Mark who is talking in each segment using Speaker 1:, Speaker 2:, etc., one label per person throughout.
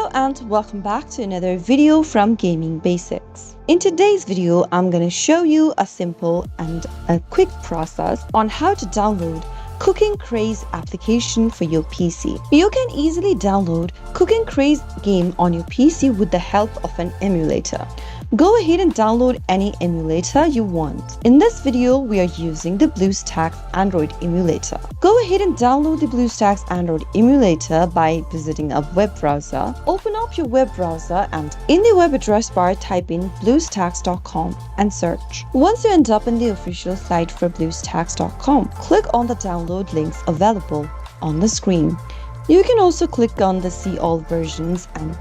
Speaker 1: Hello and welcome back to another video from Gaming Basics. In today's video, I'm going to show you a simple and a quick process on how to download Cooking Craze application for your PC. You can easily download Cooking Craze game on your PC with the help of an emulator. Go ahead and download any emulator you want. In this video, we are using the BlueStacks Android emulator. Go ahead and download the BlueStacks Android emulator by visiting a web browser. Open up your web browser and in the web address bar, type in bluestacks.com and search. Once you end up in the official site for bluestacks.com, click on the download links available on the screen. You can also click on the See All versions and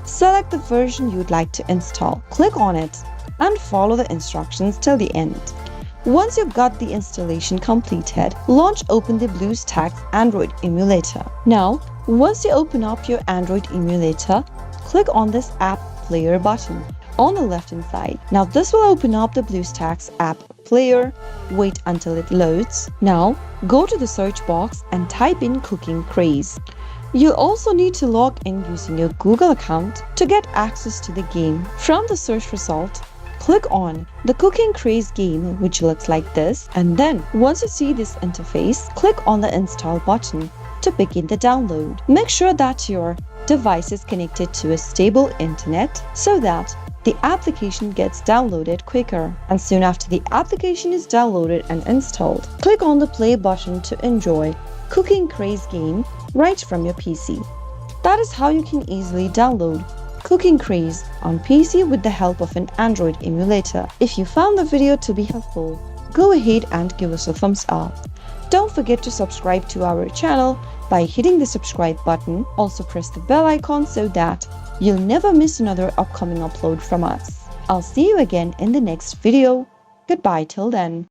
Speaker 1: select the version you'd like to install. Click on it and follow the instructions till the end. Once you've got the installation completed, open the BlueStacks Android emulator. Now, once you open up your Android emulator, click on this App Player button on the left-hand side. Now, this will open up the BlueStacks App Player. Wait until it loads. Now, go to the search box and type in Cooking Craze. You'll also need to log in using your Google account to get access to the game. From the search result, click on the Cooking Craze game, which looks like this, and then once you see this interface, click on the install button to begin the download. Make sure that your device is connected to a stable internet so that the application gets downloaded quicker. And soon after the application is downloaded and installed, click on the play button to enjoy Cooking Craze game right from your PC. That is how you can easily download Cooking Craze on PC with the help of an Android emulator. If you found the video to be helpful, go ahead and give us a thumbs up. Don't forget to subscribe to our channel by hitting the subscribe button. Also press the bell icon so that you'll never miss another upcoming upload from us. I'll see you again in the next video. Goodbye till then.